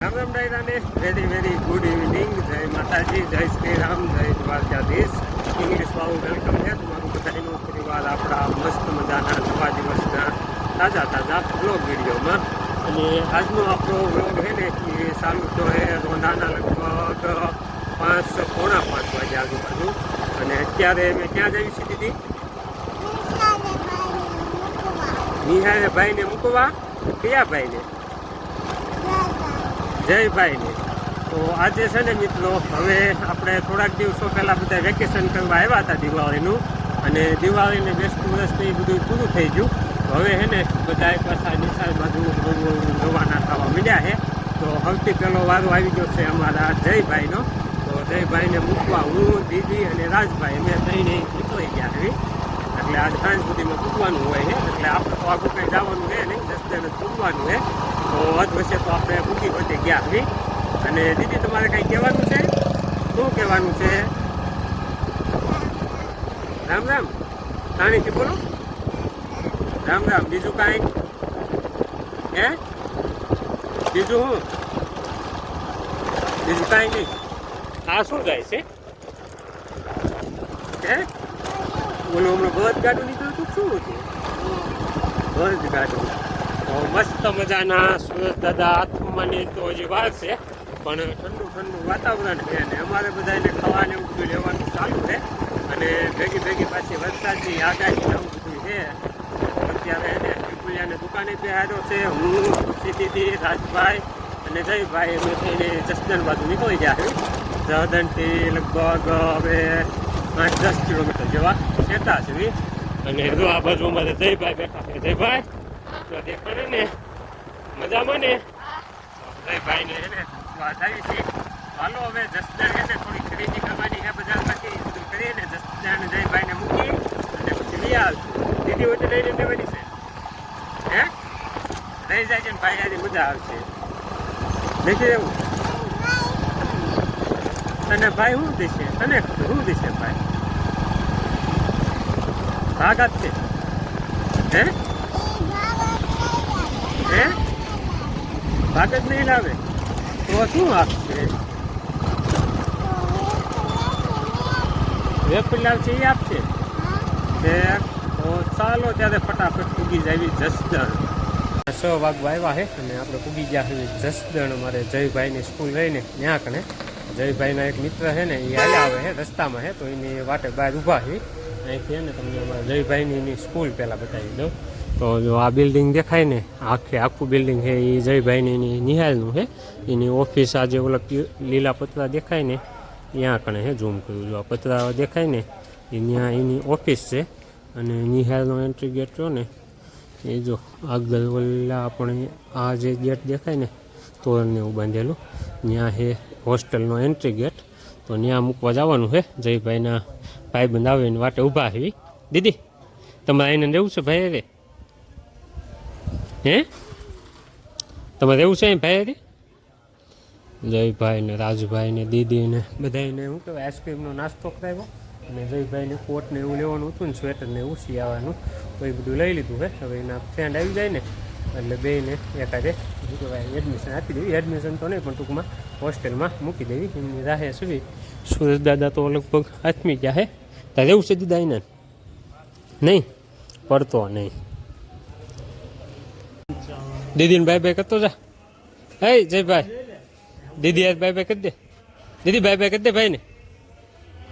રામ રામ ડાયરાને very very good evening. જય માતાજી, જય શ્રી રામ, જય દ્વારકાધીશ. ઇંગ્લિશ વાળું વેલકમ છે તમારું બધાનું પરિવાર આપણા મસ્ત મજાના નવા દિવસના તાજા બ્લોગ વિડીયોમાં. અને આજનો આપણો બ્લોગ છે ને એ ચાલુ તો એ રોંધાના લગભગ 4:45 વાગે આજુબાજુ. અને અત્યારે મેં ક્યાં જઈ છે દીદી? નિહાળે ભાઈને મૂકવા. કયા ભાઈને? જયભાઈને. તો આજે છે ને મિત્રો, હવે આપણે થોડાક દિવસો પહેલાં બધા વેકેશન કરવા આવ્યા હતા દિવાળીનું. અને દિવાળીને બેસતું વર્ષને એ બધું પૂરું થઈ ગયું. તો હવે છે ને બધા પાછા નિશાળ બાજુ રવાના થવા મળ્યા છે. તો સૌથી પહેલો વારો આવી ગયો છે અમારા જયભાઈનો. તો જયભાઈને મૂકવા હું, દીદી અને રાજભાઈ અમે થઈને નીકળી ગયા આવી. એટલે આજ સાંજ સુધીમાં પૂછવાનું હોય છે. એટલે આપણે તો આગળ કંઈ જવાનું છે નહીં, 10 જણ પૂછવાનું છે. તો અધ વચ્ચે તો આપણે પૂછી વચ્ચે ગયા આવી. અને દીદી તમારે કંઈ કહેવાનું છે? શું કહેવાનું છે? રામ રામ. કાણીથી બોલો. રામ રામ. બીજું કાંઈ? હે? બીજું શું? બીજું કાંઈ નહીં. આ શું જાય છે? હે? બોલો, હમણાં બળદ ગાડું નીકળ્યું હતું, શું હતું? બળદ ગાડું. તો મસ્ત મજાના સુરત દાદા હાથમાંની તો હજી વાર છે, પણ ઠંડુ વાતાવરણ છે. અને અમારે બધાને ખાવાને એવું બધું લેવાનું ચાલુ છે. અને ભેગી પાછી વરસાદની આગાહી એવું બધું છે. અત્યારે એને પીપળિયાને દુકાને બે આવ્યો છે. હું, સીધી રાજભાઈ અને જયભાઈ અમે થઈને જસદણ બાજુ નીકળી ગયા છે. જસદણથી લગભગ હવે 8-10 કિલોમીટર જેવા કહેતા છે. અને જો આ બાજુ અમારે જયભાઈ બેઠા છે. જયભાઈ તો દેખાડે ને મજામાં ને? જયભાઈને એને વાત આવી છે. હાલો હવે જસદણ એને થોડી ખરીદી કરવાની છે બજારમાંથી. બધું કરીને જસદણ જયભાઈને મૂકી અને પછી લઈ આવશું. દીદી હોય તો લઈને લેવાની છે. હે? રહી જાય છે ને ભાઈ, આજે મજા આવશે. નથી એવું? અને ભાઈ શું દેશે? તને શું દેશે ભાઈ? ભાગાત છે. હે? હે? ભાગત નહીં લાવે તો શું આપશે? વેપર લાવશે એ આપશે. તો ચાલો ત્યારે ફટાફટ પૂગી જાય જસદણ. 6 વાગવા આવ્યા છે અને આપણે પૂગી ગયા છે જસદણ. અમારે જયભાઈની સ્કૂલ રહીને ત્યાં કણે જયભાઈના એક મિત્ર છે ને, એ હાલ્યા આવે છે રસ્તામાં છે. તો એની વાટે બહાર ઊભા છે. અહીંથી ને તમને અમારા જયભાઈની સ્કૂલ પહેલાં બતાવી દઉં. તો જો આ બિલ્ડિંગ દેખાય ને, આખું બિલ્ડિંગ છે એ જયભાઈની નિહાળનું છે. એની ઓફિસ આજે ઓલા લીલા પતરા દેખાય ને ત્યાં કણે છે. ઝૂમ કર્યું, જો આ પતરા દેખાય ને એ ત્યાં એની ઓફિસ છે. અને નિહાળનો એન્ટ્રી ગેટ જો ને એ જો આગળ ઓલા આપણે આ જે ગેટ દેખાય ને તોરણને એવું બાંધેલું, ત્યાં છે હોસ્ટેલનો એન્ટ્રી ગેટ. તો ત્યાં મૂકવા જવાનું છે. જયભાઈના ભાઈબંધ આવે ને વાટે ઊભા છે. દીદી તમારે એને રહેવું છે ભાઈ રે? હે? તમારે રહેવું છે અહીં ભાઈ રે? જયભાઈ ને રાજભાઈ ને દીદી ને બધાને શું કહેવાય આઈસ્ક્રીમનો નાસ્તો કરાવ્યો. અને જયભાઈને કોટ ને એવું લેવાનું હતું ને, સ્વેટર ને એવું આવવાનું, તો એ બધું લઈ લીધું છે. હવે એના ફ્રેન્ડ આવી જાય ને એટલે બેને એકાદે શું કહેવાય એડમિશન આપી દેવી. એડમિશન તો નહીં પણ ટૂંકમાં હોસ્ટેલમાં મૂકી દેવી. એમની રાહે સુવી. સુરજ દાદા તો લગભગ આથમી ગયા છે. તારે એવું છે દીદા એને? નહીં પડતો નહીં. દીદીને બાય બાય કરતો જા. હે જયભાઈ, દીદી યાર બાય બાય કરી દે. દીદી બાય બાય કરી દે ભાઈને.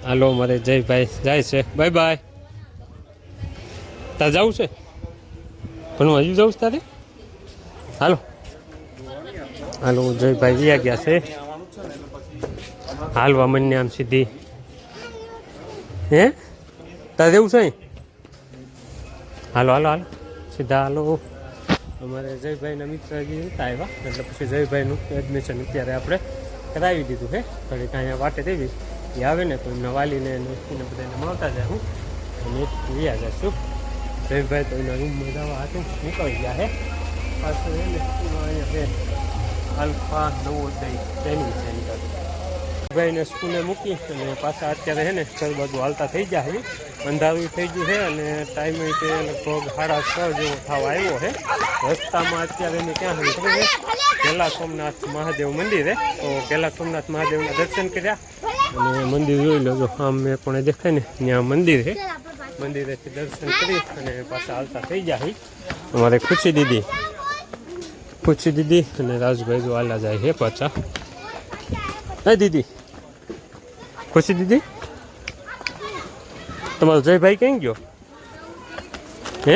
હાલો મારે જયભાઈ જાય છે. Bye bye. તારે જવું છે પણ હજુ જવું છે તારે? હાલો હાલો. જયભાઈ વ્યા ગયા છે. હાલવા મને આમ સીધી. હે? તારે જવું છે? હાલો હાલો હાલો સીધા હાલો. અમારે જયભાઈના મિત્ર હજી નહોતા આવ્યા એટલે પછી જયભાઈનું એડમિશન અત્યારે આપણે કરાવી દીધું છે. થોડીક અહીંયા વાટે દેવી એ આવે ને તો એમના વાલીને એને બધાને મળતા જાય હું અને વ્યા જઈશું. જયભાઈ તો એના રૂમમાં જવા હતું નીકળી ગયા છે. પાછું એને અહીંયા છે આલ્ફા નવોદય ટ્રેનિંગ સેન્ટર. જયભાઈને સ્કૂલે મૂકી અને પાછા અત્યારે છે ને ઘર બાજુ હાલતા થઈ જાય. અંધારું થઈ ગયું છે અને ટાઈમે તે લગભગ 6:30 જેવો થવા આવ્યો છે. રસ્તામાં અત્યારે અમે ક્યાં છે ખબર છે? કેલા સોમનાથ મહાદેવ મંદિરે. તો કેલા સોમનાથ મહાદેવના દર્શન કર્યા અને મંદિર જોઈ લો. આમ મેં પણ દેખાય ને ત્યાં મંદિર છે. મંદિરેથી દર્શન કરી અને પાછા હાલતા થઈ જાય. અમારે ખુશી દીદી અને રાજભાઈ જો હાલા જાય છે પાછા. હે દીદી, ખુશી દીદી, તમારો જયભાઈ ક્યાં ગયો? હે,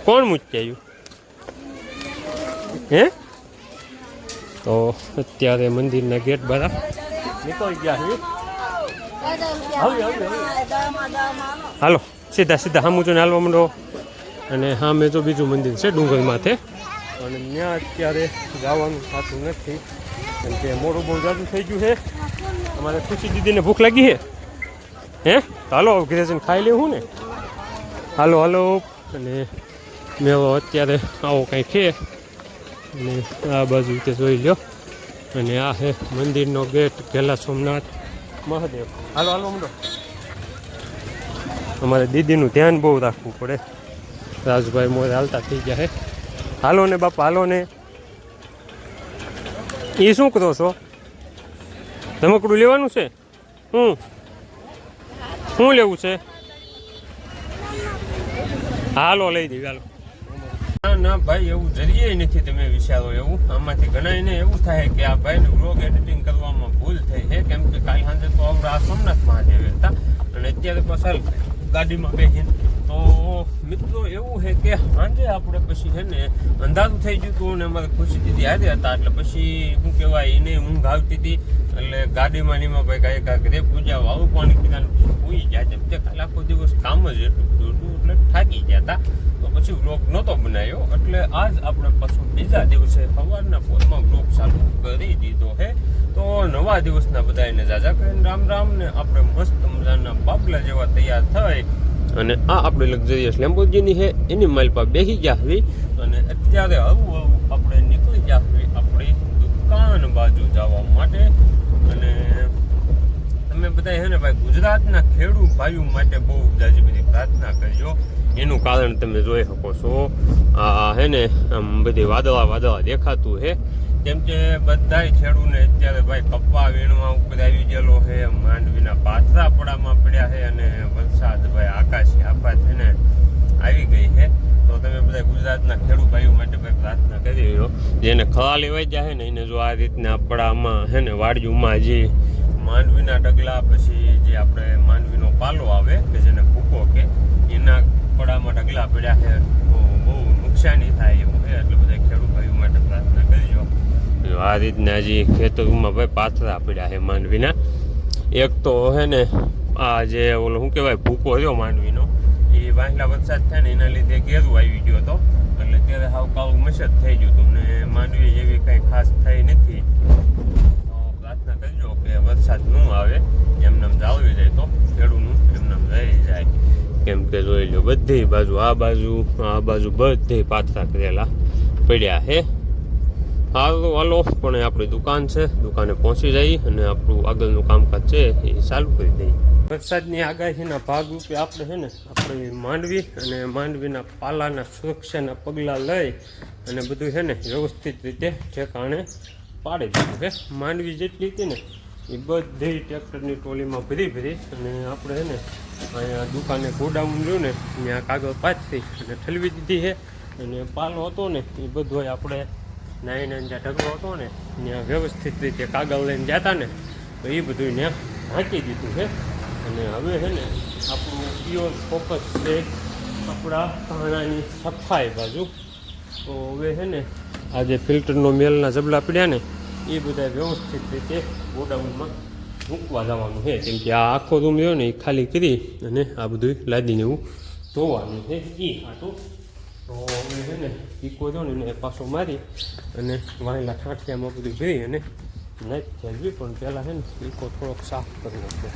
કોણ મૂકી આવ્યું? હે, તો અત્યારે મંદિરના ગેટ બધા નીકળી ગયા છે. હાલો સીધા સામું જોઈને હાલવા માંડો. અને હા મેં તો બીજું મંદિર છે ડુંગર માથે, અને ત્યાં અત્યારે જવાનું થતું નથી કેમ કે મોડું બહુ જાજુ થઈ ગયું છે. અમારે ખુશી દીદીને ભૂખ લાગી છે. હે, હાલો ઘરે જઈને ખાઈ લેવું ને. હાલો અને મેં અત્યારે આવો કંઈ છે અને આ બાજુ તે જોઈ લ્યો. અને આ છે મંદિરનો ગેટ કેલા સોમનાથ મહાદેવ. હાલો માંડો. અમારે દીદીનું ધ્યાન બહુ રાખવું પડે. રાજભાઈ મોરે હાલતા થઈ ગયા છે. હાલો ને બાપા, હાલો ને. એ શું કરો છો? ધમકડું લેવાનું છે? શું લેવું છે? હાલો લઈ દેવી હાલો. ના ભાઈ, એવું જરીએ નથી તમે વિચારો એવું. આમાંથી ઘણાને એવું થાય કે આ ભાઈને વ્લોગ એડિટિંગ કરવામાં ભૂલ થઈ છે કેમ કે કાલ સાંજે તો આપણે આ સોમનાથ મહાદેવ હતા અને અત્યારે પાછા ગાડીમાં બેસીને. તો મિત્રો એવું છે કે સાંજે આપણે પછી છે ને અંધારું થઈ ગયું હતું ને અમારે ખુશી દીદી આવ્યા હતા એટલે પછી શું કહેવાય એને ઊંઘ આવતી હતી એટલે ગાડીમાં નીમાં ભાઈ કાંઈ ઘરે પૂજા આવું પાણી પીધાને પૂઈ ગયા છે. તે કાલે આખો દિવસ કામ જ એટલું હતું એટલે થાકી ગયા હતા. તો પછી વ્લોગ નહોતો બનાવ્યો એટલે આજ આપણે પાછું બીજા દિવસે સવારના પોરમાં વ્લોગ ચાલુ કરી દીધો છે. તો નવા દિવસના બધાને જાજા કરીને રામ ને આપણે મસ્ત મજાના બાબલા જેવા તૈયાર થઈ અને આ આપણે લક્ઝરિયસ લેમ્બોર્ગિની છે એની માઇલ પર બેસી ગયા હતી અને અત્યારે હળવું આપણે નીકળી ગયા હતી આપણી દુકાન બાજુ જવા માટે. અને તમે બધા છે ને ભાઈ ગુજરાતના ખેડૂત ભાઈઓ માટે બહુ જાજી બધી પ્રાર્થના કરજો. એનું કારણ તમે જોઈ શકો છો. આ હે ને આમ બધી વાદળા દેખાતું છે કેમ કે બધા ખેડૂતને અત્યારે ભાઈ કપા વીણવા ઉપર આવી ગયેલો છે. માંડવીના પાથરા પડામાં પડ્યા છે અને વરસાદ ભાઈ આકાશી આફત છે ને આવી ગઈ છે. તો તમે બધા ગુજરાતના ખેડૂત ભાઈઓ માટે ભાઈ પ્રાર્થના કરી રહ્યો. જેને ખળા લેવાઈ જાય છે ને એને જો આ રીતના પડામાં છે ને વાડીઓમાં જે માંડવીના ડગલા પછી જે આપણે માંડવીનો પાલો આવે કે જેને ભૂકો કે એના પડામાં ડગલા પડ્યા છે તો બહુ નુકસાની થાય એવું છે. એટલે બધા ખેડૂત ભાઈઓ માટે પ્રાર્થના કરજો. આ રીતના જે ખેતરોમાં ભાઈ પાથરા પડ્યા છે માંડવીના. એક તો છે ને આ જે ઓલો શું કહેવાય ભૂકો રહ્યો માંડવીનો એ વાંસલા વરસાદ થાય ને એના લીધે ઘેરું આવી ગયો હતો એટલે ત્યારે હાવ કાળું મસદ થઈ ગયું હતું ને માંડવી એવી કંઈ ખાસ થઈ નથી. તો પ્રાર્થના કરજો કે વરસાદ ન આવે એમને જાળવી જાય તો ખેડૂતનું એમને રહી જાય. કેમ કે જોઈ લો બધી બાજુ આ બાજુ બધી પાથરા કરેલા પડ્યા છે. હાલો પણ આપણી દુકાન છે, દુકાને પહોંચી જઈ અને આપણું આગળનું કામકાજ છે એ ચાલુ કરી દઈએ. વરસાદની આગાહીના ભાગરૂપે આપણે છે ને આપણે માંડવી અને માંડવીના પાલાના સુરક્ષાના પગલાં લઈ અને બધું છે ને વ્યવસ્થિત રીતે ઠેકાણે પાડી દીધું છે. માંડવી જેટલી હતી ને એ બધી ટ્રેક્ટરની ટોલીમાં ભરી અને આપણે છે ને અહીંયા દુકાને ગોડાઉન રહ્યું ને ત્યાં કાગળ પાથરી અને ઠલવી દીધી છે. અને પાલો હતો ને એ બધો આપણે નાઈને જ્યાં ઢગલો હતો ને ત્યાં વ્યવસ્થિત રીતે કાગળ લઈને જતા ને તો એ બધું ત્યાં ઢાંકી દીધું છે. અને હવે છે ને આપણું પ્યોર ફોકસ છે આપણા કાણાની સફાઈ બાજુ. તો હવે છે ને આ જે ફિલ્ટરનો મેલના જબલા પડ્યા ને એ બધા વ્યવસ્થિત રીતે ગોડાઉનમાં મૂકવા જવાનું છે. કેમ કે આ આખો રૂમ રહ્યો ને એ ખાલી કરી અને આ બધું લાદીને એવું ધોવાનું છે એ હાટું. તો હવે છે ને ઈકો જો ને એને પાછો મારી અને વાયેલા ઠાંઠિયામાં બધું ભરી અને નાખી પણ પહેલાં છે ને ઈકો થોડોક સાફ કરવો છે.